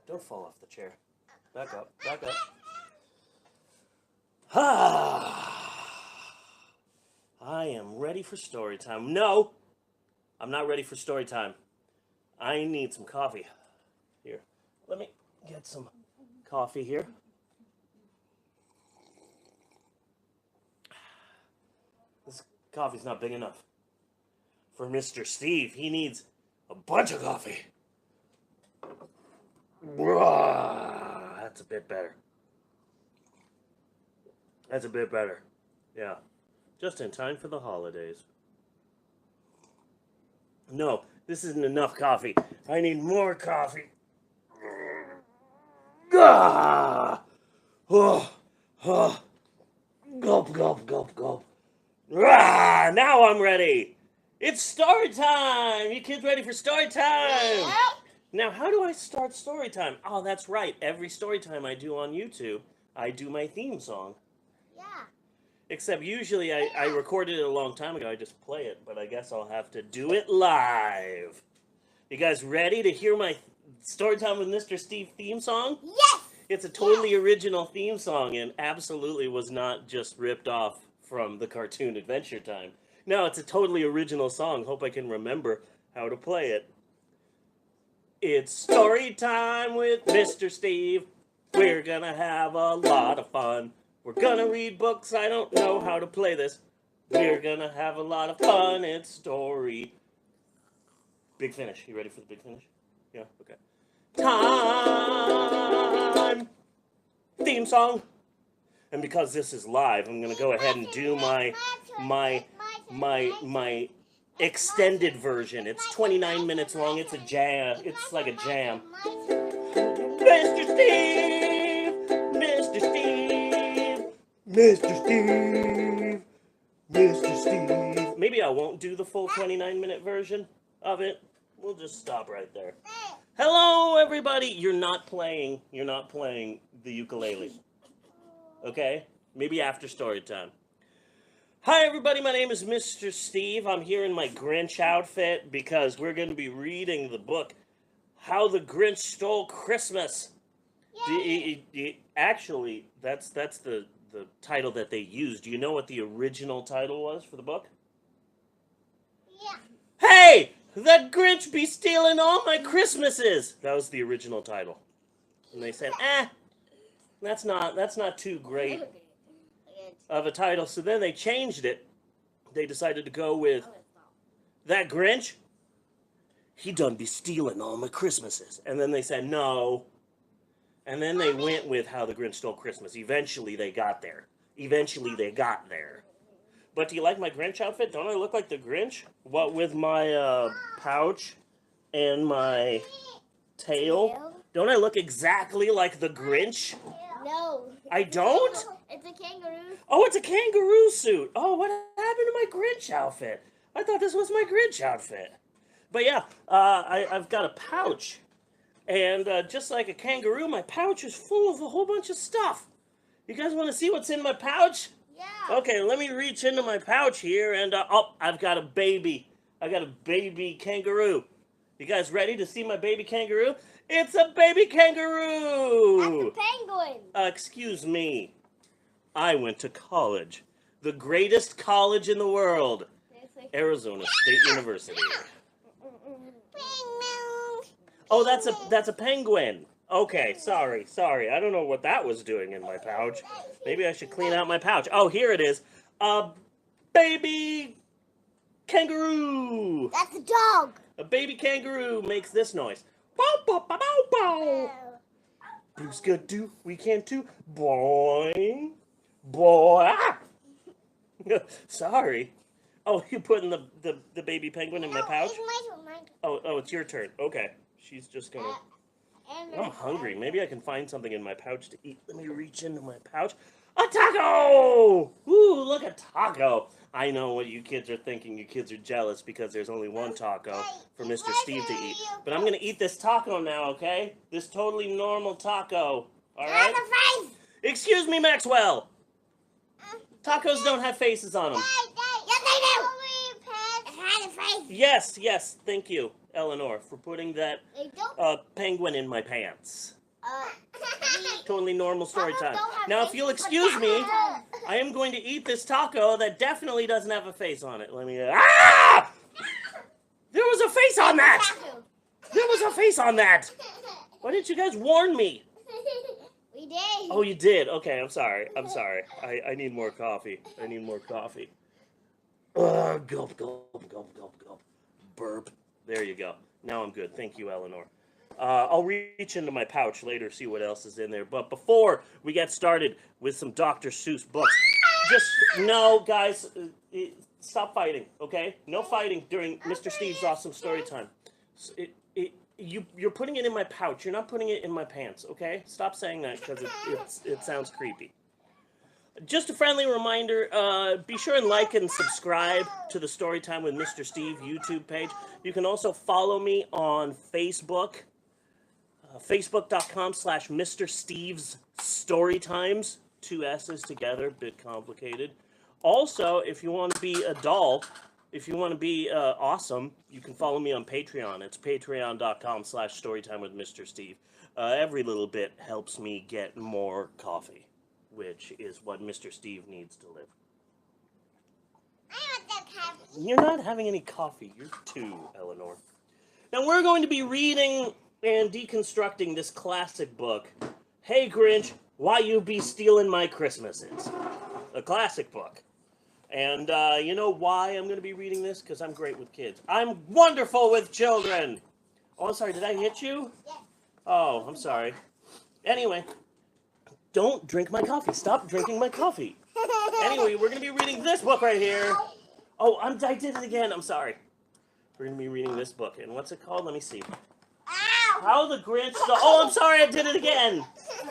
Don't fall off the chair. Back up. Back up. Ah. I am ready for story time. No, I'm not ready for story time. I need some coffee. Here, let me get some coffee here. This coffee's not big enough for Mr. Steve. He needs a bunch of coffee. That's a bit better. That's a bit better. Yeah. Just in time for the holidays. No, this isn't enough coffee. I need more coffee. Ah! Oh, oh. Gulp, gulp, gulp, gulp. Ah, now I'm ready. It's story time. You kids ready for story time? Yep. Now, how do I start story time? Oh, that's right. Every story time I do on YouTube, I do my theme song. Yeah. Except usually I recorded it a long time ago. I just play it, but I guess I'll have to do it live. You guys ready to hear my Storytime with Mr. Steve theme song? Yes! It's a totally original theme song and absolutely was not just ripped off from the cartoon Adventure Time. No, it's a totally original song. Hope I can remember how to play it. It's story time with Mr. Steve. We're gonna have a lot of fun. We're gonna read books. I don't know how to play this. We're gonna have a lot of fun. It's story. Big finish. You ready for the big finish? Yeah? Okay. Time! Theme song. And because this is live, I'm gonna go ahead and do my extended version. It's 29 minutes long. It's a jam. It's like a jam. Mr. Steve! Mr. Steve! Mr. Steve! Mr. Steve! Maybe I won't do the full 29-minute version of it. We'll just stop right there. Hello, everybody! You're not playing the ukulele. Okay? Maybe after story time. Hi, everybody. My name is Mr. Steve. I'm here in my Grinch outfit because we're going to be reading the book, How the Grinch Stole Christmas. Actually, that's the title that they used. Do you know what the original title was for the book? Yeah. Hey! The Grinch be stealing all my Christmases! That was the original title. And they said, that's not too great of a title. So then they changed it. They decided to go with, that Grinch, he done be stealing all my Christmases. And then they said, no. And then they went with How the Grinch Stole Christmas. Eventually they got there. But do you like my Grinch outfit? Don't I look like the Grinch? What with my pouch and my tail? Don't I look exactly like the Grinch? No. I don't? It's a kangaroo. Oh, it's a kangaroo suit. Oh, what happened to my Grinch outfit? I thought this was my Grinch outfit. But yeah, I've got a pouch. And just like a kangaroo, my pouch is full of a whole bunch of stuff. You guys want to see what's in my pouch? Yeah. Okay, let me reach into my pouch here, and oh, I've got a baby. I got a baby kangaroo. You guys ready to see my baby kangaroo? It's a baby kangaroo! That's a penguin. Excuse me. I went to college. The greatest college in the world. Arizona State University. Oh, that's a penguin. Okay, sorry. I don't know what that was doing in my pouch. Maybe I should clean out my pouch. Oh, here it is. A baby kangaroo. That's a dog. A baby kangaroo makes this noise. Bow, bow, bow, bow, bow. Bruce could do, we can't do. Boing. Boy. Ah! Sorry. Oh, you putting the baby penguin in my pouch? It's my turn. Oh, it's your turn. Okay. She's just gonna... I'm hungry. Maybe I can find something in my pouch to eat. Let me reach into my pouch. A taco! Ooh, look, a taco. I know what you kids are thinking. You kids are jealous because there's only one taco for Mr. Steve to eat. But I'm going to eat this taco now, okay? This totally normal taco. All right? Excuse me, Maxwell. Tacos don't have faces on them. Yes, they do. It has a face. Yes. Thank you, Eleanor, for putting that penguin in my pants. Totally normal story time. Now, if you'll excuse me, I am going to eat this taco that definitely doesn't have a face on it. Let me... Ah! There was a face on that! There was a face on that! Why didn't you guys warn me? We did. Oh, you did? Okay, I'm sorry. I'm sorry. I need more coffee. I need more coffee. Gulp, gulp, gulp, gulp, gulp. Burp. There you go. Now I'm good. Thank you, Eleanor. I'll reach into my pouch later, see what else is in there. But before we get started with some Dr. Seuss books, just, no, guys, stop fighting, okay? No fighting during Mr. Steve's awesome story time. You're putting it in my pouch. You're not putting it in my pants, okay? Stop saying that because it sounds creepy. Just a friendly reminder, be sure and like and subscribe to the Storytime with Mr. Steve YouTube page. You can also follow me on Facebook, facebook.com/Mr. Steve's Storytimes, 2 S's together, bit complicated. Also, if you want to be a doll, if you want to be awesome, you can follow me on Patreon. It's patreon.com/Storytime with Mr. Steve. Every little bit helps me get more coffee, which is what Mr. Steve needs to live. I want that coffee. You're not having any coffee. You're 2, Eleanor. Now we're going to be reading and deconstructing this classic book, Hey Grinch, Why You Be Stealing My Christmases? A classic book. And you know why I'm going to be reading this? Because I'm great with kids. I'm wonderful with children! Oh, I'm sorry. Did I hit you? Yes. Oh, I'm sorry. Anyway, don't drink my coffee. Stop drinking my coffee. Anyway, we're going to be reading this book right here. Oh, I did it again. I'm sorry. We're going to be reading this book. And what's it called? Let me see. Ow. How the Grinch Stole... Oh, I'm sorry. I did it again.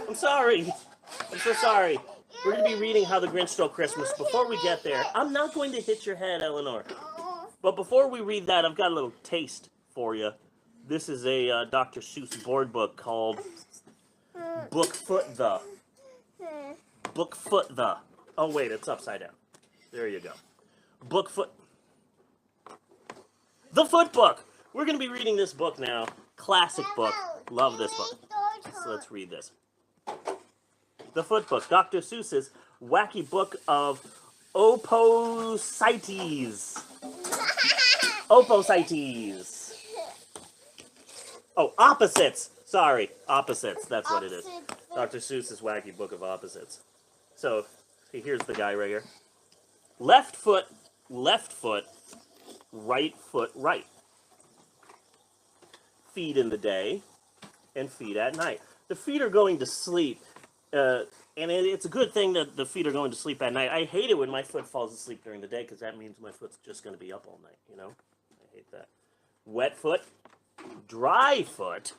I'm sorry. I'm so sorry. We're going to be reading How the Grinch Stole Christmas. Before we get there, I'm not going to hit your head, Eleanor. But before we read that, I've got a little taste for you. This is a Dr. Seuss board book called Bookfoot the. Bookfoot the. Oh, wait, it's upside down. There you go. Bookfoot. The Foot Book. We're going to be reading this book now. Classic book. Love this book. So let's read this. The Foot Book. Dr. Seuss's wacky book of opposites. Opposites. Oh, opposites. Sorry, opposites. That's what it is. Dr. Seuss's wacky book of opposites. So, here's the guy right here. Left foot, right foot, right. Feed in the day and feed at night. The feet are going to sleep, and it's a good thing that the feet are going to sleep at night. I hate it when my foot falls asleep during the day because that means my foot's just going to be up all night, you know? I hate that. Wet foot, dry foot,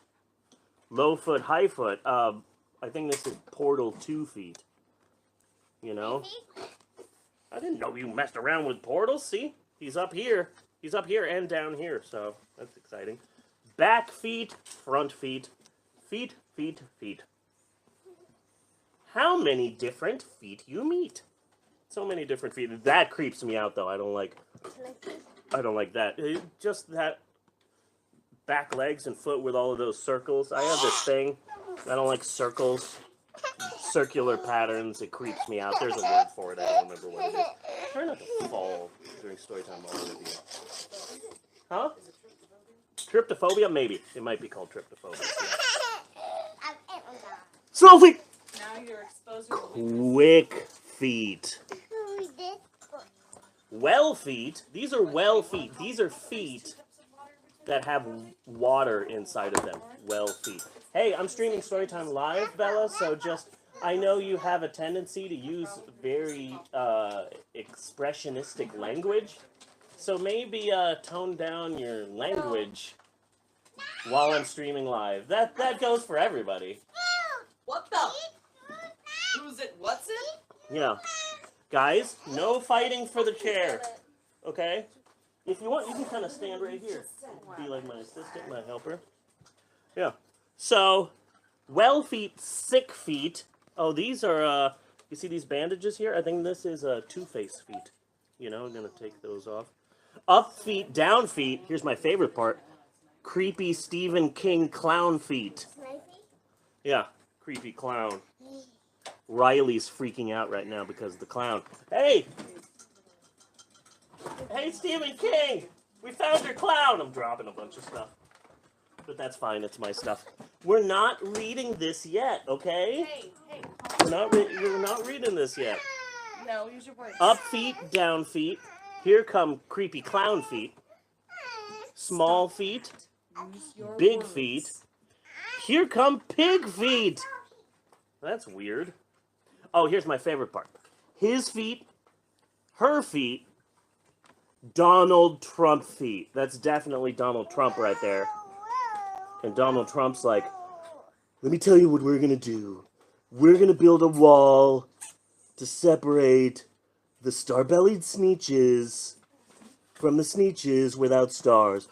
low foot, high foot. I think this is Portal 2 feet. You know? I didn't know you messed around with portals. See? He's up here. He's up here and down here, so that's exciting. Back feet, front feet, feet, feet, feet. How many different feet you meet? So many different feet. That creeps me out, though. I don't like that. Just that back legs and foot with all of those circles. I have this thing. I don't like circles. Circular patterns. It creeps me out. There's a word for it. I don't remember what it is. Try not to fall during story time while I'm with you. Huh? Tryptophobia? Maybe. It might be called tryptophobia. Slow feet! Now you're exposing Quick feet. Well feet. These are well feet. These are feet that have water inside of them. Well feet. Hey, I'm streaming Storytime live, Bella, so just, I know you have a tendency to use very expressionistic language, so maybe tone down your language while I'm streaming live. That goes for everybody. What the? Who's it? What's it? Yeah. Guys, no fighting for the chair, okay? If you want, you can kind of stand right here. Be like my assistant, my helper. Yeah. So, well feet, sick feet. Oh, these are, you see these bandages here? I think this is Two-Face feet. You know, I'm going to take those off. Up feet, down feet. Here's my favorite part. Creepy Stephen King clown feet. Yeah, creepy clown. Riley's freaking out right now because of the clown. Hey! Hey, Stephen King! We found your clown! I'm dropping a bunch of stuff. But that's fine, it's my stuff. We're not reading this yet, okay? Hey. We're not reading this yet. No, use your words. Up feet, down feet. Here come creepy clown feet. Small feet. Use your Big words. feet. Here come pig feet. That's weird. Oh, here's my favorite part. His feet, her feet, Donald Trump feet. That's definitely Donald Trump right there. And Donald Trump's like, let me tell you what we're going to do. We're going to build a wall to separate the star-bellied Sneetches from the Sneetches without stars.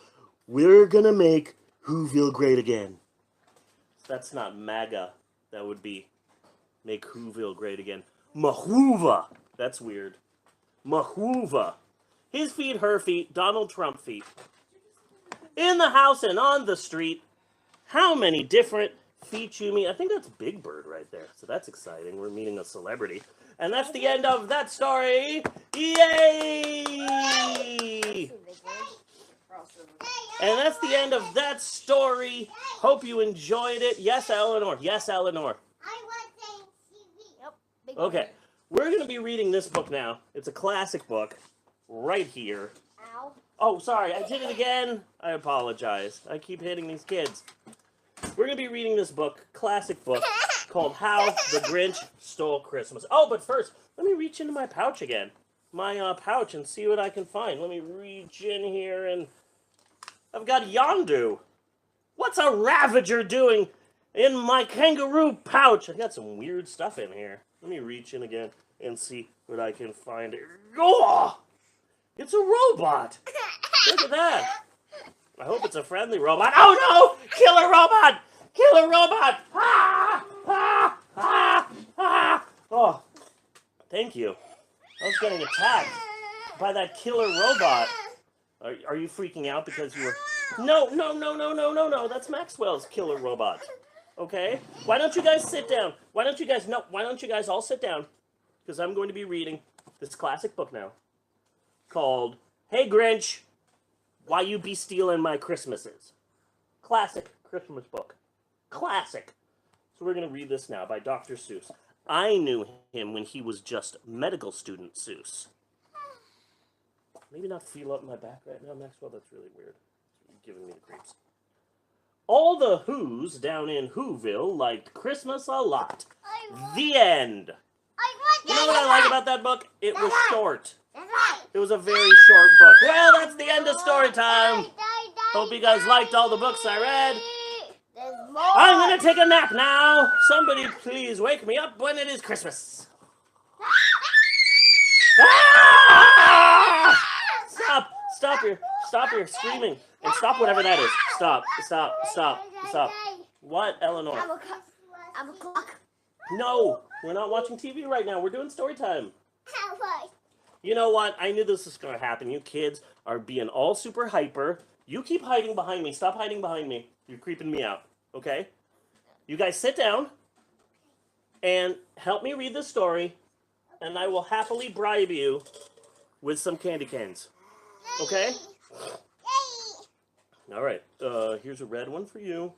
We're going to make Whoville great again. That's not MAGA. That would be make Whoville great again. Mahoova. That's weird. Mahoova. His feet, her feet, Donald Trump feet. In the house and on the street. How many different feet you meet? I think that's Big Bird right there. So that's exciting. We're meeting a celebrity. And that's the end of that story. Yay! And that's the end of that story. Hope you enjoyed it. Yes, Eleanor. Yes, Eleanor. I was saying TV. Yep. Big Okay. We're going to be reading this book now. It's a classic book. Right here. Ow. Oh, sorry. I did it again. I apologize. I keep hitting these kids. We're going to be reading this book, classic book, called How the Grinch Stole Christmas. Oh, but first, let me reach into my pouch again. My pouch and see what I can find. Let me reach in here and I've got Yondu. What's a Ravager doing in my kangaroo pouch? I got some weird stuff in here. Let me reach in again and see what I can find. Oh! It's a robot. Look at that. I hope it's a friendly robot. Oh no! Killer robot! Killer robot! Ah! Ah! Ah! Ah! Oh, thank you. I was getting attacked by that killer robot. Are you freaking out because you were... No. That's Maxwell's killer robot. Okay? Why don't you guys sit down? Why don't you guys all sit down? Because I'm going to be reading this classic book now called Hey Grinch, Why You Be Stealing My Christmases. Classic Christmas book. Classic. So we're going to read this now by Dr. Seuss. I knew him when he was just medical student Seuss. Maybe not feel up my back right now, Maxwell. That's really weird. You're giving me the creeps. All the Who's down in Whoville liked Christmas a lot. The end. You know what I like about that book? It was short. That's right. It was a very short book. Well, that's the end of story time. Hope you guys liked all the books I read. There's more. I'm going to take a nap now. Somebody please wake me up when it is Christmas. Ah! Stop your screaming. And stop whatever that is. Stop. What, Eleanor? I'm a clock. No, we're not watching TV right now. We're doing story time. You know what? I knew this was going to happen. You kids are being all super hyper. You keep hiding behind me. Stop hiding behind me. You're creeping me out. Okay? You guys sit down and help me read the story, and I will happily bribe you with some candy canes. Okay? All right. Here's a red one for you,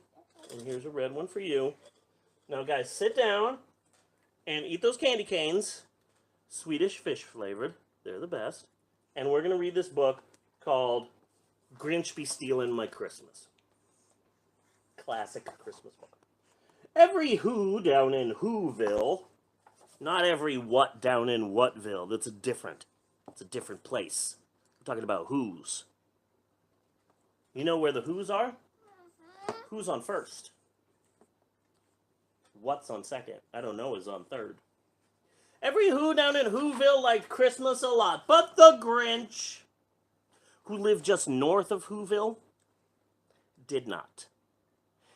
and here's a red one for you. Now, guys, sit down and eat those candy canes. Swedish fish flavored. They're the best. And we're going to read this book called Grinch Be Stealing My Christmas. Classic Christmas book. Every who down in Whoville, not every what down in Whatville. It's a different place. We're talking about who's. You know where the who's are? Who's on first? What's on second? I don't know is on third. Every who down in Whoville liked Christmas a lot, but the Grinch, who lived just north of Whoville, did not.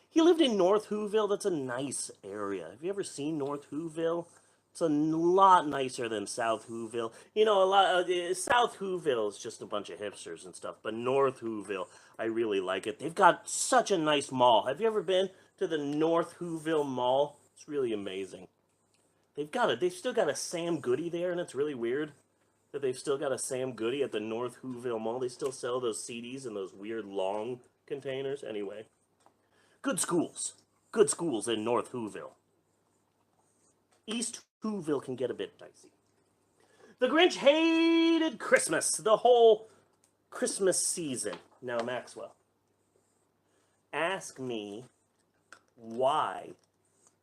He lived in North Whoville. That's a nice area. Have you ever seen North Whoville? It's a lot nicer than South Whoville. You know, South Whoville is just a bunch of hipsters and stuff, but North Whoville, I really like it. They've got such a nice mall. Have you ever been to the North Whoville Mall. It's really amazing. They've still got a Sam Goody there, and it's really weird that they've still got a Sam Goody at the North Whoville Mall. They still sell those CDs in those weird long containers. Anyway, good schools. Good schools in North Whoville. East Whoville can get a bit dicey. The Grinch hated Christmas, the whole Christmas season. Now, Maxwell, ask me why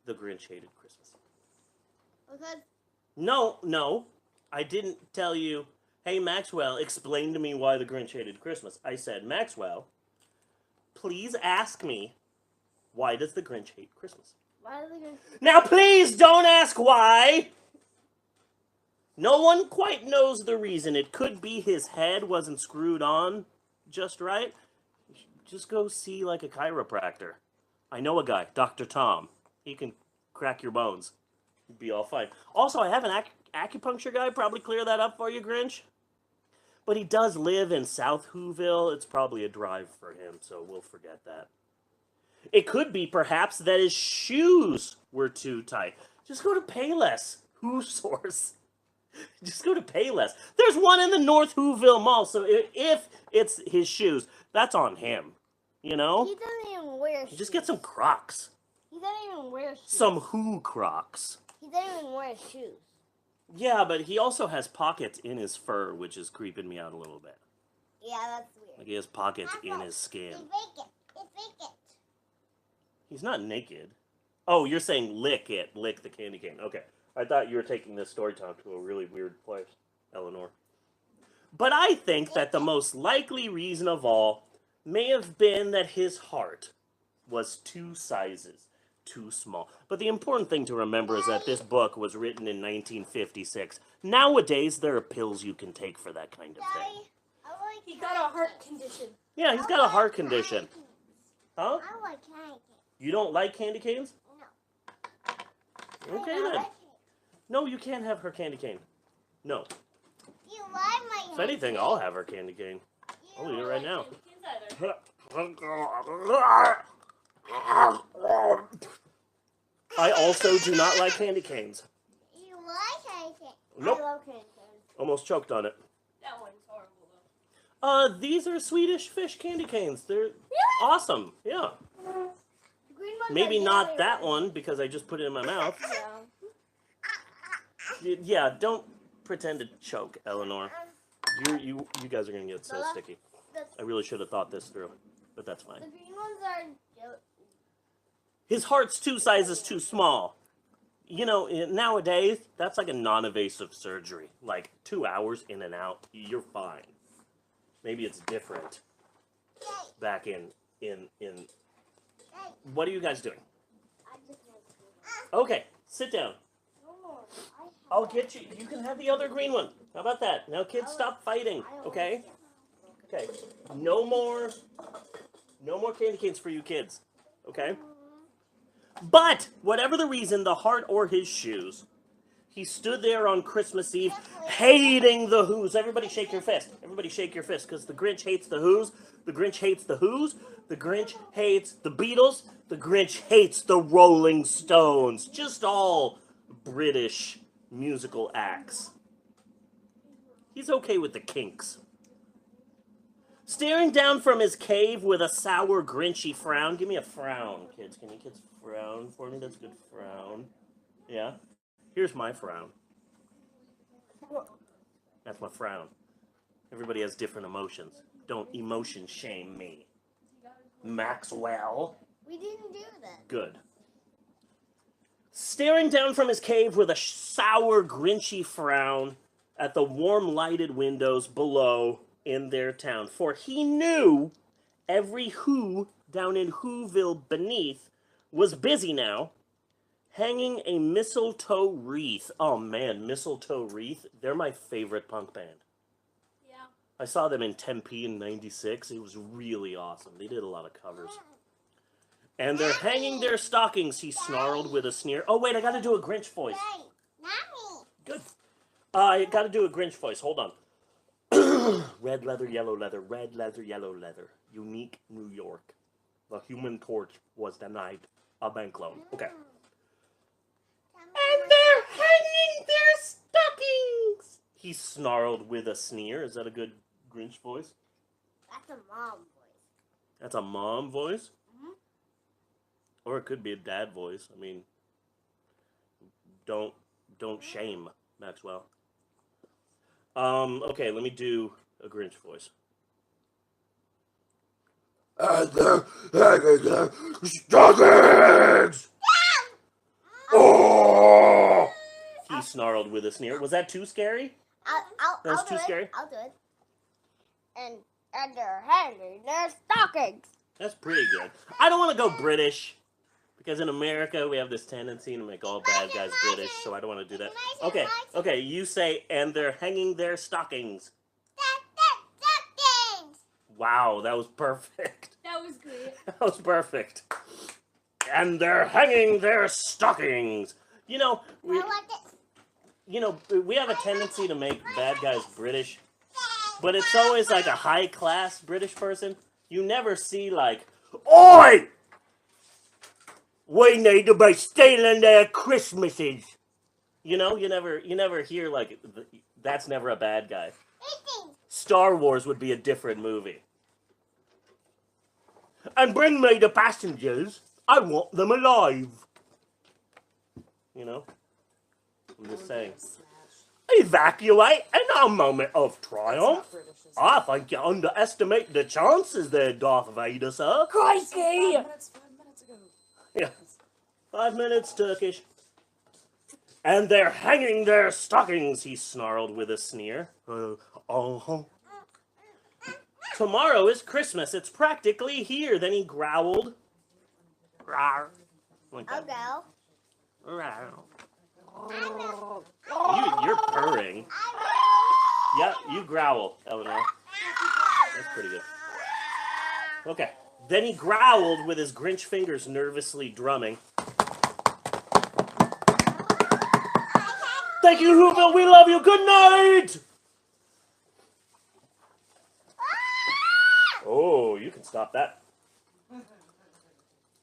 the Grinch hated Christmas. Because No, I didn't tell you, hey, Maxwell, explain to me why the Grinch hated Christmas. I said, Maxwell, please ask me, why does the Grinch hate Christmas? why are they gonna... Now, please don't ask why. No one quite knows the reason. It could be his head wasn't screwed on just right. Just go see, like, a chiropractor. I know a guy, Dr. Tom. He can crack your bones. You'd be all fine. Also, I have an acupuncture guy. Probably clear that up for you, Grinch. But he does live in South Whoville. It's probably a drive for him, so we'll forget that. It could be, perhaps, that his shoes were too tight. Just go to Payless. Who source? Just go to Payless. There's one in the North Whoville Mall, so if it's his shoes, that's on him. You know? He doesn't even wear shoes. Just get some Crocs. He doesn't even wear shoes. Some Who Crocs. He doesn't even wear shoes. Yeah, but he also has pockets in his fur, which is creeping me out a little bit. Yeah, that's weird. Like he has pockets in his skin. He's naked. He's naked. He's not naked. Oh, you're saying lick it. Lick the candy cane. Okay. I thought you were taking this story time to a really weird place, Eleanor. But I think that the most likely reason of all may have been that his heart was 2 sizes too small. But the important thing to remember is that this book was written in 1956. Nowadays, there are pills you can take for that kind of thing. Daddy, I like He got a heart condition. Yeah, he's got a heart condition. Huh? I like candy. You don't like candy canes? No. Okay I then. like it. No, you can't have her candy cane. No. You like my If anything, I'll have her candy cane. I'll eat it right now. I also do not like candy canes. You like candy cane. Nope. I love candy canes. Almost choked on it. That one's horrible though. These are Swedish fish candy canes. They're awesome. Yeah. The green ones Maybe are not jelly that ones. one because I just put it in my mouth. Yeah. Yeah, don't pretend to choke, Eleanor. You guys are gonna get so sticky. I really should have thought this through, but that's fine. The green ones are jelly. His heart's 2 sizes too small. You know, nowadays, that's like a non-invasive surgery. Like 2 hours in and out, you're fine. Maybe it's different back in. What are you guys doing? I just want to. Okay, sit down. No more. I'll get you. You can have the other green one. How about that? Now, kids, stop fighting. Okay. Okay. No more candy canes for you kids. Okay. But whatever the reason, the heart or his shoes, he stood there on Christmas Eve, hating the Who's. Everybody shake your fist. Everybody shake your fist, because the Grinch hates the Who's. The Grinch hates the Who's. The Grinch hates the Beatles. The Grinch hates the Rolling Stones. Just all British musical acts. He's okay with the Kinks. Staring down from his cave with a sour, grinchy frown. Give me a frown, kids. Can you kids frown for me? That's a good frown. Yeah? Here's my frown. That's my frown. Everybody has different emotions. Don't emotion shame me. Maxwell. We didn't do that. Good. Staring down from his cave with a sour, grinchy frown at the warm lighted windows below in their town. For he knew every Who down in Whoville beneath was busy now, hanging a mistletoe wreath. Oh man, mistletoe wreath. They're my favorite punk band. Yeah. I saw them in Tempe in '96. It was really awesome. They did a lot of covers. And they're hanging their stockings, he snarled with a sneer. Oh wait, I gotta do a Grinch voice. Hey, Mommy. Good. I gotta do a Grinch voice. Hold on. Red leather, yellow leather, red leather, yellow leather. Unique New York. The Human Torch was denied. A bank loan. Okay. And they're hanging their stockings! He snarled with a sneer. Is that a good Grinch voice? That's a mom voice. That's a mom voice? Mhm. Or it could be a dad voice. I mean, don't shame, Maxwell. Okay, let me do a Grinch voice. And they're hanging their stockings! Oh! He snarled with a sneer. Was that too scary? That was too scary? I'll do it. And they're hanging their stockings. That's pretty good. I don't want to go British. Because in America, we have this tendency to make all bad guys British, so I don't want to do that. Okay, you say, and they're hanging their stockings. Stockings. Wow, that was perfect. That was great. That was perfect. And they're hanging their stockings. You know, we have a tendency to make bad guys British, but it's always like a high-class British person. You never see like, Oi! We need to be stealing their Christmases. You know, you never hear like, that's never a bad guy. Star Wars would be a different movie. And bring me the passengers. I want them alive. You know? I'm just saying. Evacuate in a moment of triumph. I think you underestimate the chances there, Darth Vader, sir. Crikey! 5 minutes ago. Yeah. 5 minutes, Turkish. And they're hanging their stockings, he snarled with a sneer. Tomorrow is Christmas. It's practically here. Then he growled. Rawr. Like I'll that. go. Rawr. You're purring. Yeah, you growl, Eleanor. That's pretty good. Okay. Then he growled with his Grinch fingers nervously drumming. Thank you, Whoville. We love you. Good night. Oh, you can stop that.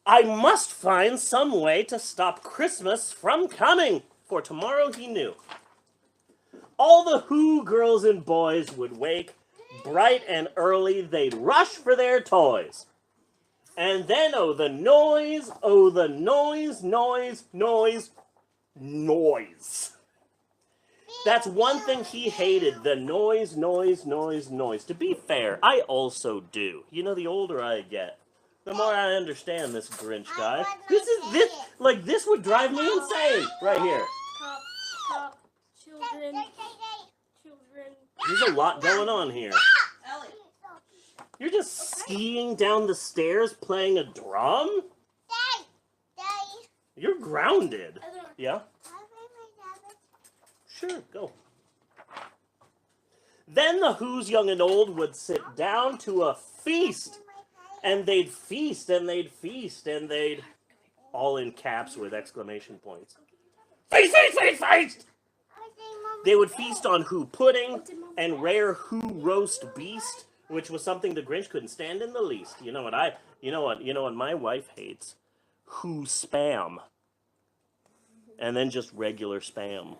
I must find some way to stop Christmas from coming, for tomorrow he knew. All the Who girls and boys would wake bright and early. They'd rush for their toys. And then, oh, the noise, noise. That's one thing he hated, the noise. To be fair, I also do. You know, the older I get, the more I understand this Grinch guy. This would drive me insane right here. Cop, children. There's a lot going on here. Ellie. You're just skiing down the stairs playing a drum? You're grounded. Yeah? Sure, go. Then the Who's young and old would sit down to a feast. And they'd feast, and they'd feast, and they'd... All in caps with exclamation points. Feast, feast, feast, feast! They would feast on Who pudding and rare Who roast beast, which was something the Grinch couldn't stand in the least. You know what my wife hates? Who spam. And then just regular spam.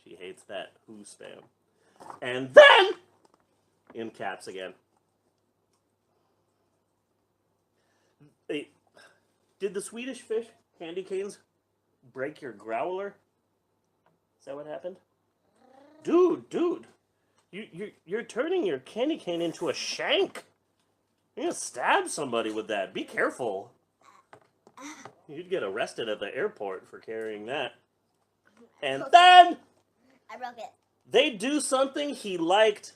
She hates that Who spam. And then, in caps again. Hey, did the Swedish fish candy canes break your growler? Is that what happened? Dude, you're turning your candy cane into a shank. You're gonna stab somebody with that. Be careful. You'd get arrested at the airport for carrying that. And then I broke it. they'd do something he liked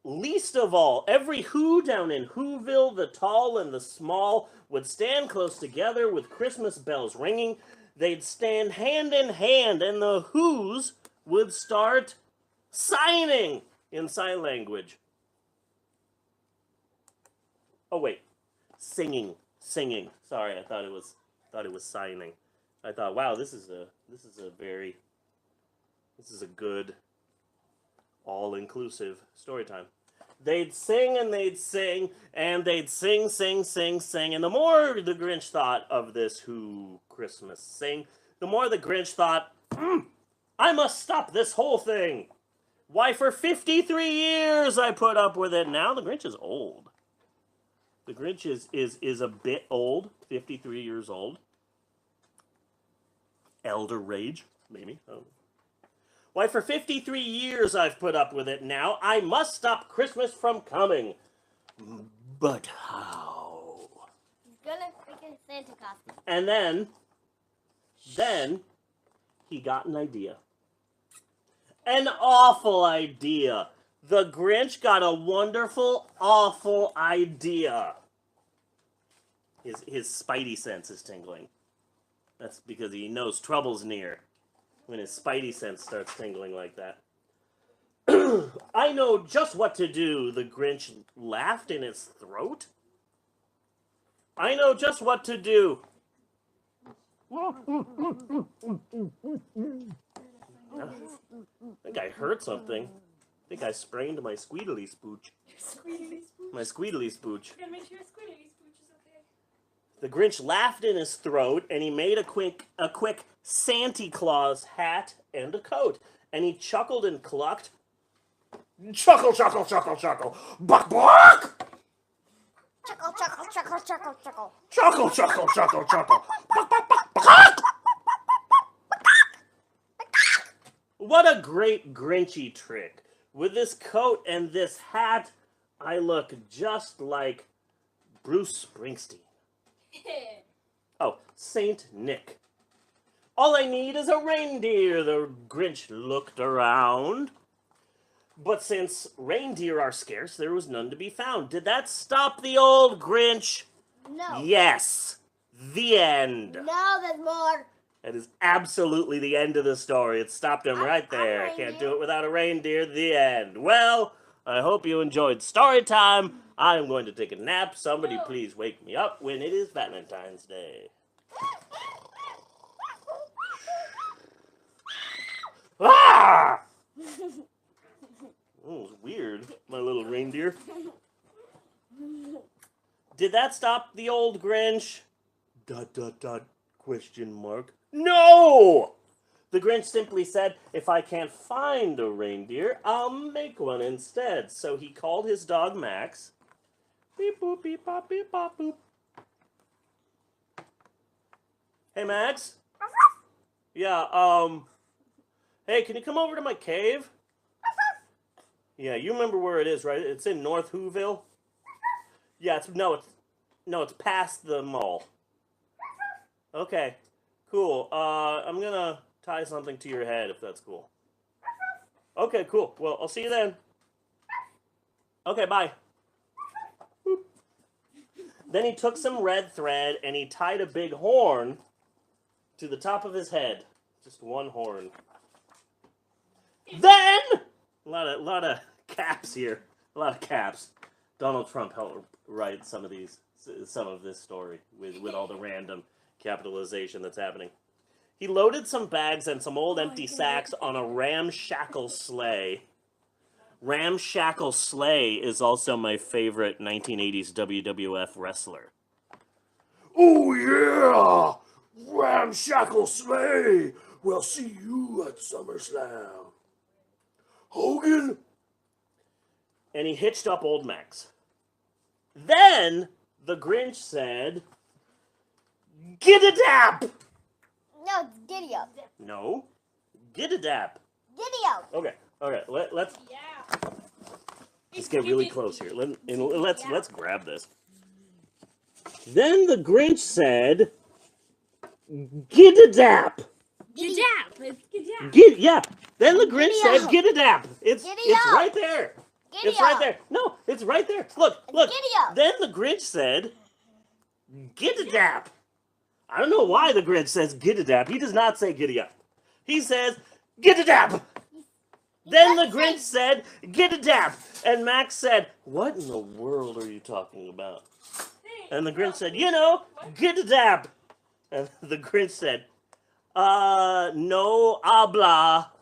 least of all. Every Who down in Whoville, the tall and the small, would stand close together with Christmas bells ringing. They'd stand hand in hand, and the Who's would start signing in sign language. Oh wait, singing. Sorry, I thought it was signing. I thought, wow, this is a good all-inclusive story time. They'd sing and they'd sing, and they'd sing, sing, sing, sing. And the more the Grinch thought of this Who Christmas sing, the more the Grinch thought, I must stop this whole thing. Why, for 53 years I put up with it. Now the Grinch is old. The Grinch is a bit old, 53 years old. Elder rage, maybe. Oh. Why, for 53 years I've put up with it now. I must stop Christmas from coming. But how? He's gonna freaking Santa costume. And then he got an idea. An awful idea. The Grinch got a wonderful, awful idea. His spidey sense is tingling. That's because he knows trouble's near. When his spidey sense starts tingling like that. I know just what to do, the Grinch laughed in his throat. I know just what to do. I think I heard something. I think I sprained my squeedly spooch. My squeedly spooch. You gotta make sure your squeedly spooch is okay. The Grinch laughed in his throat, and he made a quick Santa Claus hat and a coat. And he chuckled and clucked. Chuckle, chuckle, chuckle, chuckle. Buck, buck! Chuckle, chuckle, chuckle, chuckle, chuckle. Chuckle, chuckle, chuckle, chuckle. Buck, buck, buck, buck! What a great Grinchy trick. With this coat and this hat, I look just like Bruce Springsteen. Oh, Saint Nick. All I need is a reindeer, the Grinch looked around. But since reindeer are scarce, there was none to be found. Did that stop the old Grinch? No. Yes. The end. No, there's more. That is absolutely the end of the story. It stopped him right there. Can't do it without a reindeer. The end. Well, I hope you enjoyed story time. I am going to take a nap. Somebody please wake me up when it is Valentine's Day. Ah! Oh, it was weird, my little reindeer. Did that stop the old Grinch? ... question mark. No! The Grinch simply said, if I can't find a reindeer, I'll make one instead. So he called his dog Max. Beep boop, beep pop, beep pop, boop. Hey, Max? Yeah, hey, can you come over to my cave? Yeah, you remember where it is, right? It's in North Whoville. Yeah, it's past the mall. Okay, cool. I'm gonna tie something to your head if that's cool. Okay, cool. Well, I'll see you then. Okay, bye. Boop. Then he took some red thread and he tied a big horn to the top of his head. Just one horn. Then a lot of caps here. A lot of caps. Donald Trump helped write some of this story with all the random capitalization that's happening. He loaded some bags and some old empty sacks on a ramshackle sleigh. Ramshackle Sleigh is also my favorite 1980s WWF wrestler. Oh yeah! Ramshackle Sleigh! We'll see you at SummerSlam. Hogan? And he hitched up old Max. Then the Grinch said, Gid-a-dap! No, it's giddy up. No. Gid-a-dap. Giddy up. Okay. Let's Yeah. get really close here. Let's grab this. Then the Grinch said, Gid-a-dap. Gidap. It's Yeah. Then the Grinch Giddy said, up. Gid-a-dap. It's Giddy up. right there. Giddy It's right up. there. No, it's right there. Look. Giddy up. Then the Grinch said, Gid-a-dap. I don't know why the Grinch says Gid-a-dap. He does not say giddy up. He says, Gid-a-dap. Then the Grinch said, Gid-a-dap. And Max said, what in the world are you talking about? And the Grinch said, Gid-a-dap. And the Grinch said, no habla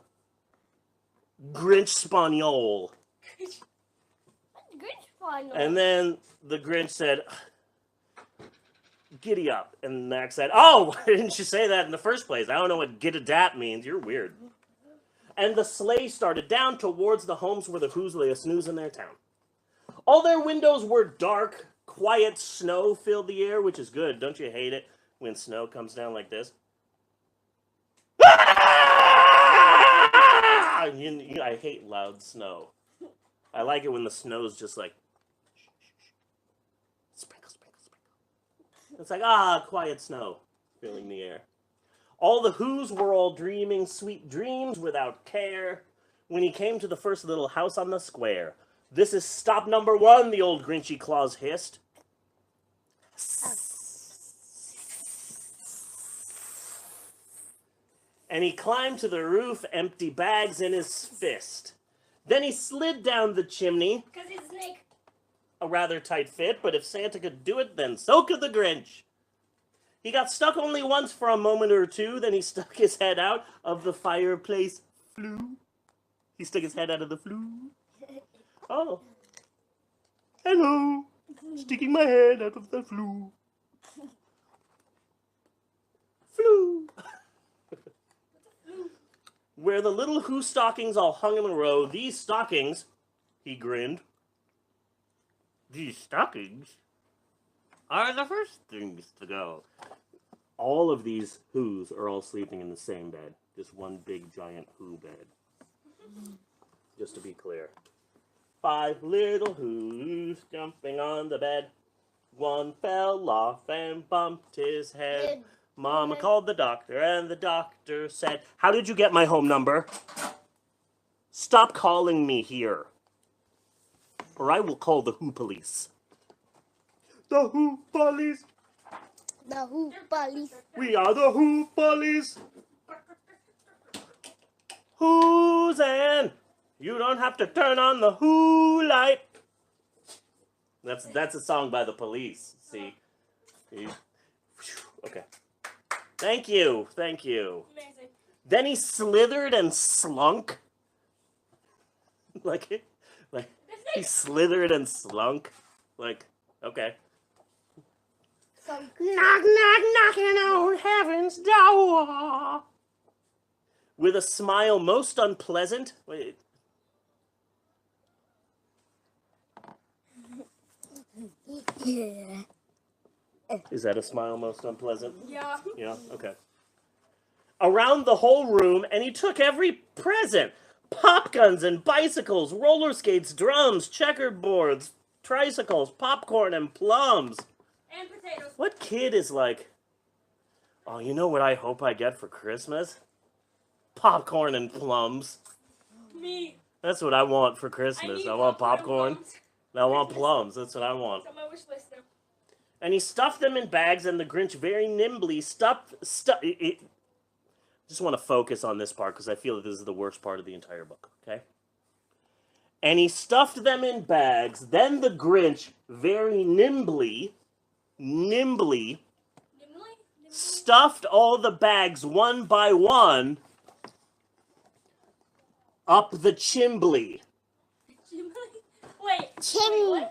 Grinch Spaniel. I know. And then the Grinch said, "Giddy up." And Max said, "Oh, why didn't you say that in the first place? I don't know what giddy-dap means. You're weird." And the sleigh started down towards the homes where the Who's lay a snooze in their town. All their windows were dark. Quiet snow filled the air, which is good. Don't you hate it when snow comes down like this? I hate loud snow. I like it when the snow's just like sprinkle, sprinkle, sprinkle. It's like, quiet snow filling the air. All the Who's were all dreaming sweet dreams without care when he came to the first little house on the square. "This is stop number 1, the old Grinchy Claus hissed. And he climbed to the roof, empty bags in his fist. Then he slid down the chimney. Because he's a snake. A rather tight fit, but if Santa could do it, then so could the Grinch. He got stuck only once for a moment or two, then he stuck his head out of the fireplace flue. He stuck his head out of the flue. Oh. Hello. Sticking my head out of the flue. Flue. Where the little Who stockings all hung in a row, these stockings, he grinned, these stockings are the first things to go. All of these Who's are all sleeping in the same bed. Just one big giant Who bed. Just to be clear. 5 little Who's jumping on the bed. One fell off and bumped his head. Mama called the doctor, and the doctor said, "How did you get my home number? Stop calling me here, or I will call the Who police." The Who police. The Who police. We are the Who police. Who's in? You don't have to turn on the Who light. That's a song by the Police. See? Okay. Thank you. Amazing. Then he slithered and slunk. like he slithered and slunk. Like, okay. So, Knock, knock, knocking on heaven's door. With a smile most unpleasant. Wait. yeah. Is that a smile most unpleasant? Yeah. Yeah, okay. Around the whole room, and he took every present. Pop guns and bicycles, roller skates, drums, checkerboards, tricycles, popcorn, and plums. And potatoes. What kid is like, "Oh, you know what I hope I get for Christmas? Popcorn and plums." Me. That's what I want for Christmas. I want popcorn. I want plums. That's what I want. It's on my wish list now. And he stuffed them in bags, and the Grinch very nimbly stuffed. Just want to focus on this part because I feel that this is the worst part of the entire book. Okay. And he stuffed them in bags. Then the Grinch very nimbly stuffed all the bags one by one up the chimbley. Wait. Chimney.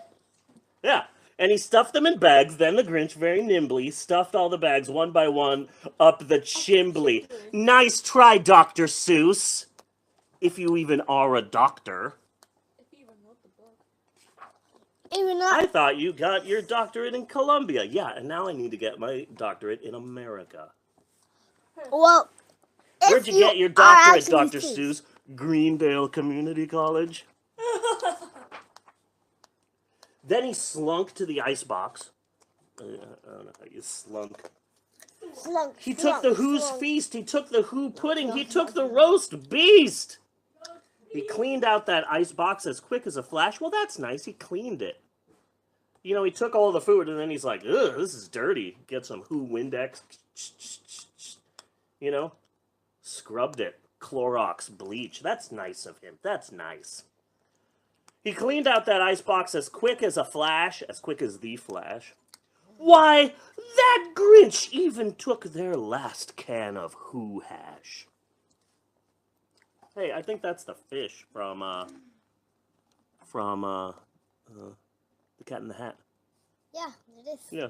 Yeah. And he stuffed them in bags. Then the Grinch, very nimbly, stuffed all the bags one by one up the chimbley. Nice try, Dr. Seuss. If you even are a doctor. If you even wrote the book. Even I thought you got your doctorate in Columbia. Yeah, and now I need to get my doctorate in America. Well, Where'd you get your doctorate, Dr. Seuss? Greendale Community College. Then he slunk to the icebox. I don't know how you slunk. He took the Who's feast. He took the Who pudding. He took the roast beast. He cleaned out that icebox as quick as a flash. Well, that's nice. He cleaned it. You know, he took all the food and then he's like, "Ugh, this is dirty." Get some Who Windex. You know, scrubbed it. Clorox bleach. That's nice of him. That's nice. He cleaned out that icebox as quick as a flash, as quick as the Flash. Why, that Grinch even took their last can of Who hash. Hey, I think that's the fish from The Cat in the Hat. Yeah, it is. Yeah.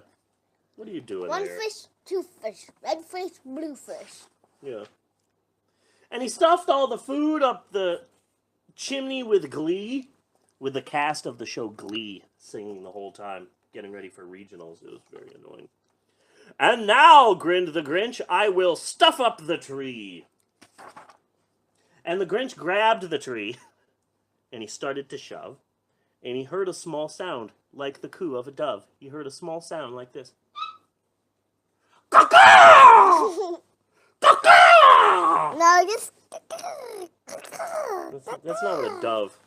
What are you doing One there? fish, two fish. Red fish, blue fish. Yeah. And he stuffed all the food up the chimney with glee, with the cast of the show Glee singing the whole time, getting ready for regionals. It was very annoying. And now, grinned the Grinch, I will stuff up the tree. And the Grinch grabbed the tree, and he started to shove, and he heard a small sound, like the coo of a dove. He heard a small sound like this. Caw-caw! Caw-caw! No, just. That's not what a dove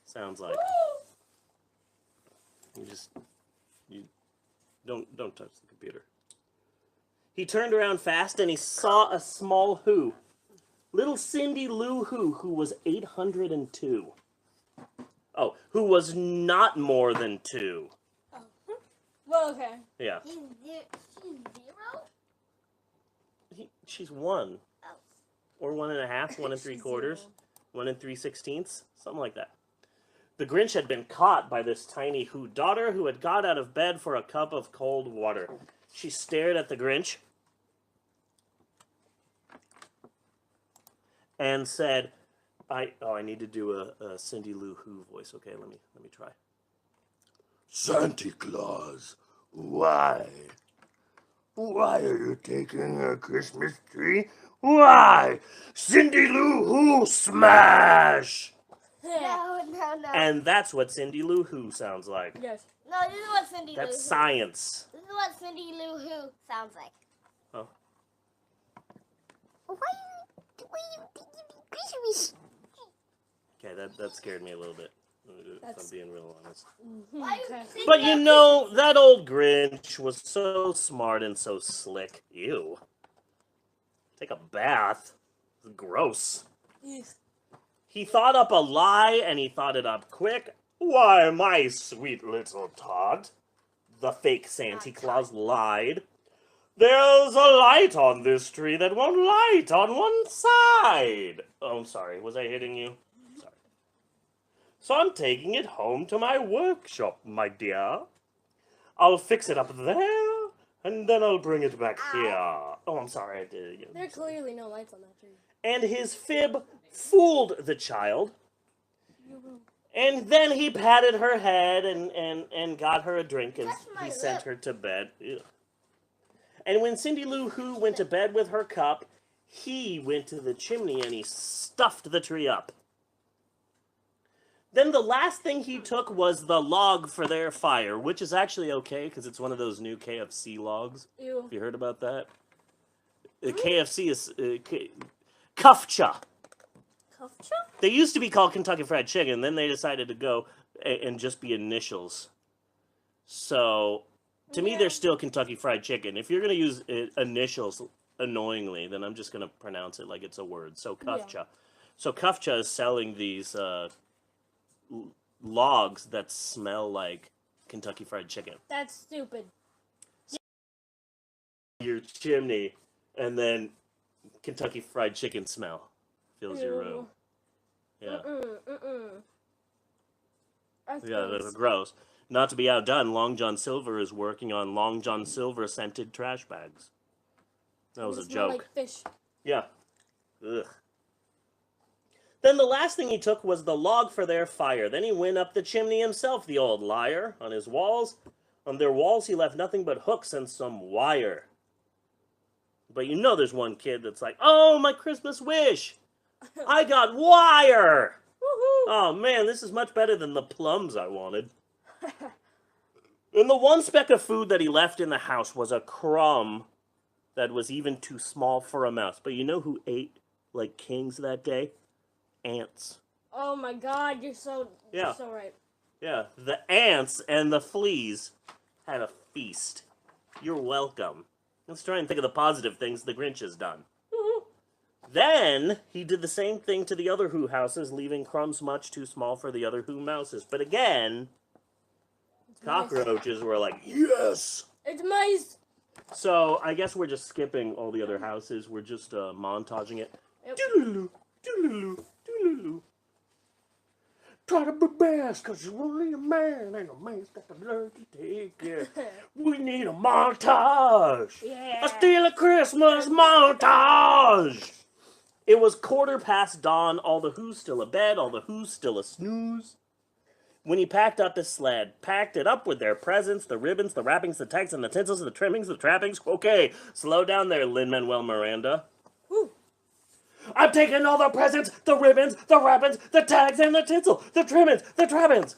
sounds like. You don't touch the computer. He turned around fast and he saw a small who. Little Cindy Lou who was 802. Oh, who was not more than 2. Oh. Well, okay. Yeah. She's 0? She's 1. Oh. Or 1.5, 1 3/4, 1 3/16, something like that. The Grinch had been caught by this tiny who daughter who had got out of bed for a cup of cold water. She stared at the Grinch and said, I need to do a Cindy Lou Who voice. Okay, let me try. Santa Claus, why? Why are you taking a Christmas tree? Why? Cindy Lou Who smash! No. And that's what Cindy Lou Who sounds like. Yes. No, this is what Cindy Lou That's Who. science. This is what Cindy Lou Who sounds like. Oh. Okay, that scared me a little bit. If I'm being real honest. Okay. But you know, that old Grinch was so smart and so slick. Ew. Take a bath. Gross. Yes. He thought up a lie, and he thought it up quick. Why, my sweet little tot, the fake Santa Claus lied. There's a light on this tree that won't light on one side. Oh, I'm sorry. Was I hitting you? Sorry. So I'm taking it home to my workshop, my dear. I'll fix it up there, and then I'll bring it back here. Oh, I'm sorry. I did it again. There are clearly no lights on that tree. And his fib fooled the child. And then he patted her head and got her a drink, and he sent her to bed. Ew. And when Cindy Lou Who went to bed with her cup, he went to the chimney and he stuffed the tree up. Then the last thing he took was the log for their fire, which is actually okay because it's one of those new KFC logs. Ew. Have you heard about that? KFC is Kufcha. Kufcha? They used to be called Kentucky Fried Chicken, then they decided to go and just be initials. So, to me, they're still Kentucky Fried Chicken. If you're going to use initials annoyingly, then I'm just going to pronounce it like it's a word. So, Kufcha. Yeah. So, Kufcha is selling these logs that smell like Kentucky Fried Chicken. That's stupid. Your chimney, and then Kentucky Fried Chicken smell fills your room. Yeah. That's gross. Not to be outdone, Long John Silver is working on Long John Silver scented trash bags. That was a joke. Like fish. Yeah. Ugh. Then the last thing he took was the log for their fire. Then he went up the chimney himself, the old liar. On his walls, on their walls, he left nothing but hooks and some wire. But you know there's one kid that's like, oh, my Christmas wish! I got wire! Woohoo! Oh, man, this is much better than the plums I wanted. And the one speck of food that he left in the house was a crumb that was even too small for a mouse. But you know who ate like kings that day? Ants. Oh, my God, you're so right. Yeah, the ants and the fleas had a feast. You're welcome. Let's try and think of the positive things the Grinch has done. Then, he did the same thing to the other Who houses, leaving crumbs much too small for the other Who mouses. But again, cockroaches were like, yes! It's mice! So, I guess we're just skipping all the other houses. We're just montaging it. Yep. Doodaloo, doodaloo, doodaloo. Try to be best, cause you're only a man, and a man's got to learn to take care. We need a montage. Yeah. A Steal a Christmas montage. It was dawn, all the Who's still abed, all the Who's still a snooze. When he packed up his sled, packed it up with their presents, the ribbons, the wrappings, the tags, and the tinsels, the trimmings, the trappings. Okay, slow down there, Lin-Manuel Miranda. Woo. I'm taking all the presents, the ribbons, the wrappings, the tags, and the tinsel, the trimmings, the trappings.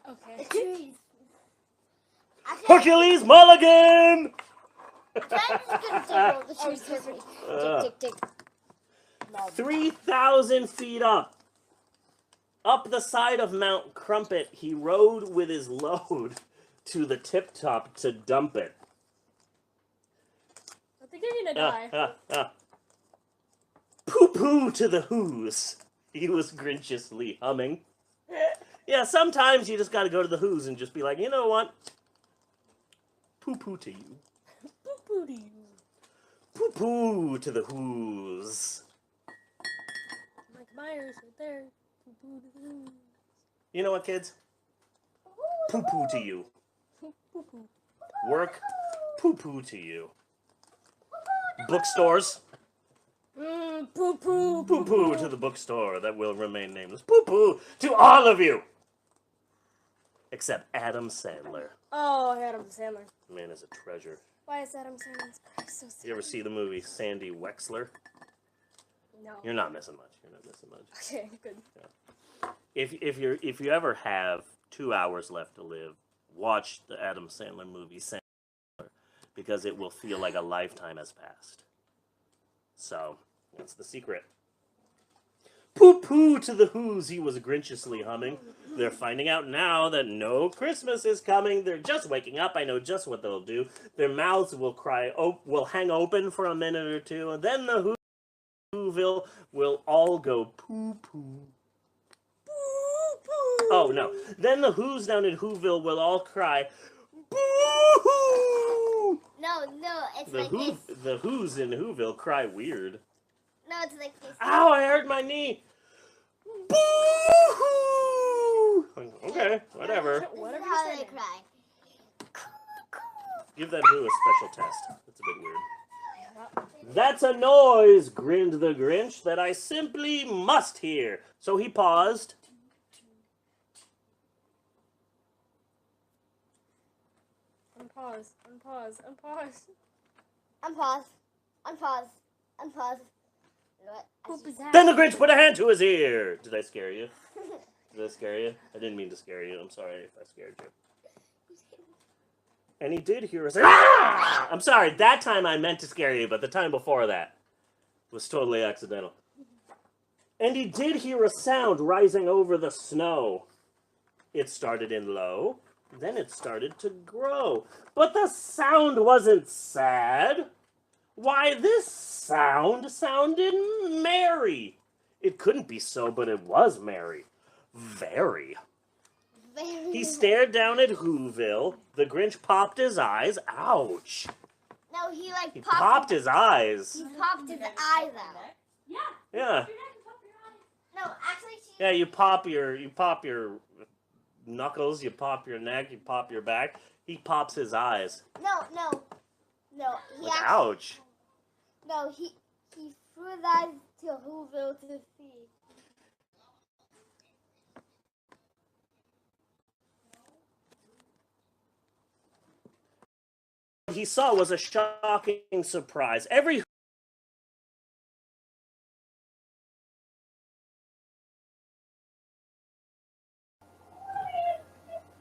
Okay. The trees. Hercules Mulligan! I'm just gonna take all the trees with me. Tick, tick, tick. 3,000 feet up. Up the side of Mount Crumpet, he rode with his load to the tip top to dump it. I think you're gonna die. Poo-poo to the Who's. He was grinchiously humming. Yeah, sometimes you just gotta go to the Who's and just be like, you know what? Poo-poo to you. Poo-poo to you. Poo-poo to the Who's. Mike Myers right there. Poo-poo to the Who's. You know what, kids? Poo-poo to you. Poo-poo. Work, poo-poo to you. Bookstores, Poo-poo. poo-poo to the bookstore that will remain nameless. Poo-poo to all of you! Except Adam Sandler. Oh, Adam Sandler. Man is a treasure. Why is Adam Sandler's price so sad? You ever see the movie Sandy Wexler? No. You're not missing much. You're not missing much. Okay, good. If you ever have 2 hours left to live, watch the Adam Sandler movie Sandler, because it will feel like a lifetime has passed. So that's the secret. Poo-poo to the Who's, he was grinchiously humming. They're finding out now that no Christmas is coming. They're just waking up. I know just what they'll do. Their mouths will will hang open for a minute or two, and then the Whoville will all go poo-poo. Poo-poo. Oh, no. Then the Who's down in Whoville will all cry, boo-hoo! No, it's like this. The Who's in Whoville cry weird. No, it's like this. Ow, I hurt my knee. Boo-hoo! Okay, whatever. This is how they cry. Give that Who a special test. That's a bit weird. That's a noise, grinned the Grinch, that I simply must hear. So he paused. Unpause. Poop is Then the Grinch put a hand to his ear. Did I scare you? Did I scare you? I didn't mean to scare you. I'm sorry if I scared you. And he did hear us. Ah! I'm sorry, that time I meant to scare you, but the time before that was totally accidental. And he did hear a sound rising over the snow. It started in low, then it started to grow. But the sound wasn't sad. Why, this sound sounded merry. It couldn't be so, but it was merry. Very. He stared down at Whoville. The Grinch popped his eyes. Ouch. No, he popped his eyes. He popped his eyes out. Yeah. No, actually, Yeah, you pop your knuckles, you pop your neck, you pop your back. He pops his eyes. No. Ouch. No, he threw his eyes to Whoville to see. What he saw was a shocking surprise.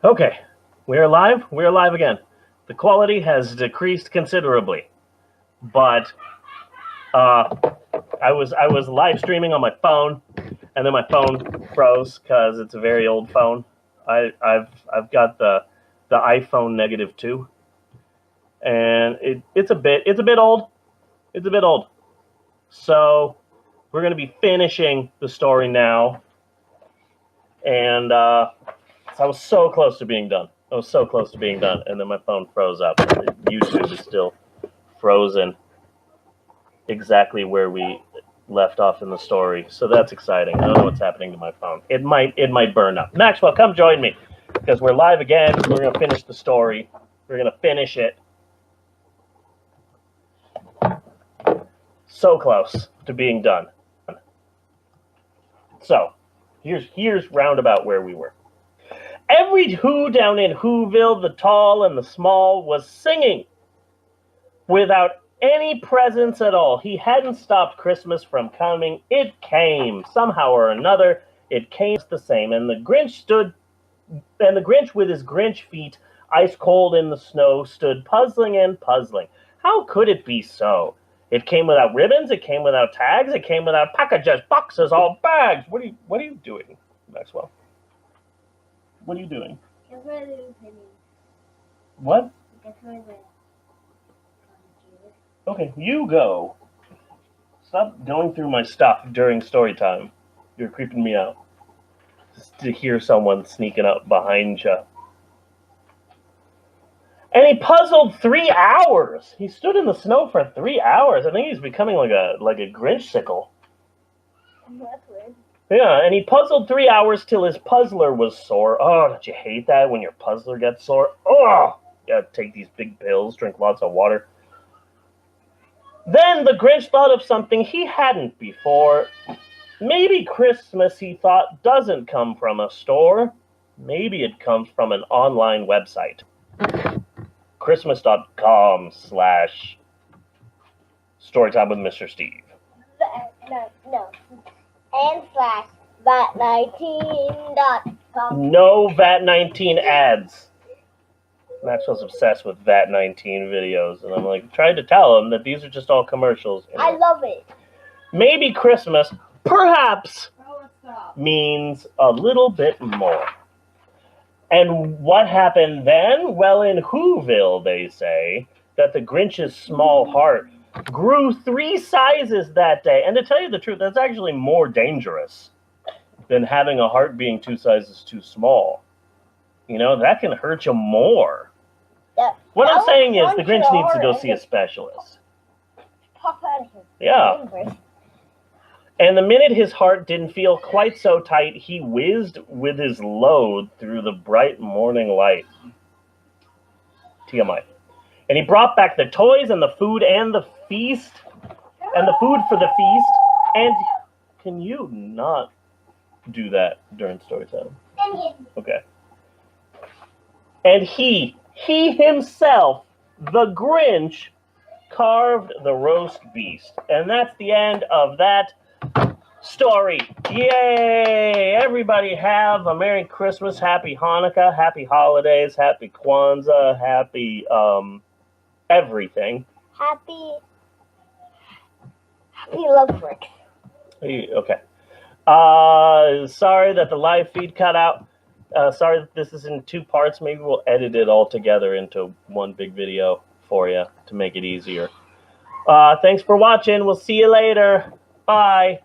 Okay, we're live. We're live again. The quality has decreased considerably, but I was live streaming on my phone, and then my phone froze because it's a very old phone. I've got the iPhone -2, and it's a bit old. It's a bit old. So we're gonna be finishing the story now, and I was so close to being done. And then my phone froze up. YouTube is still frozen exactly where we left off in the story. So that's exciting. I don't know what's happening to my phone. It might burn up. Maxwell, come join me because we're live again. We're going to finish the story. We're going to finish it. So close to being done. So here's roundabout where we were. Every who down in Whoville, the tall and the small, was singing without any presents at all. He hadn't stopped Christmas from coming. It came somehow or another. It came the same, and the Grinch with his Grinch feet ice cold in the snow stood puzzling and puzzling. How could it be so? It came without ribbons. It came without tags. It came without packages, boxes, all bags. What are you doing, Maxwell? What are you doing? What? Okay, you go. Stop going through my stuff during story time. You're creeping me out. Just to hear someone sneaking up behind you. And he puzzled 3 hours. He stood in the snow for 3 hours. I think he's becoming like a Grinch-sicle. Yeah, and he puzzled 3 hours till his puzzler was sore. Oh, don't you hate that when your puzzler gets sore? Oh, you gotta take these big pills, drink lots of water. Then the Grinch thought of something he hadn't before. Maybe Christmas, he thought, doesn't come from a store. Maybe it comes from an online website. Christmas.com/Storytime with Mr. Steve. No. And /VAT19.com. No VAT19 ads. Maxwell's obsessed with VAT19 videos, and I'm like, trying to tell him that these are just all commercials. I love it. Maybe Christmas, perhaps, means a little bit more. And what happened then? Well, in Whoville, they say that the Grinch's small heart grew 3 sizes that day. And to tell you the truth, that's actually more dangerous than having a heart being 2 sizes too small. You know, that can hurt you more. Yeah. What I'm saying is the Grinch needs to go see a specialist. Pop out of here. Yeah. And the minute his heart didn't feel quite so tight, he whizzed with his load through the bright morning light. TMI. And he brought back the toys and the food and the feast, and the food for the feast. And can you not do that during story time? Okay. And he himself, the Grinch, carved the roast beast. And that's the end of that story. Yay! Everybody have a Merry Christmas, Happy Hanukkah, Happy Holidays, Happy Kwanzaa, Happy everything. Happy love work. Okay. Sorry that the live feed cut out. Sorry that this is in 2 parts. Maybe we'll edit it all together into one big video for you to make it easier. Thanks for watching. We'll see you later. Bye.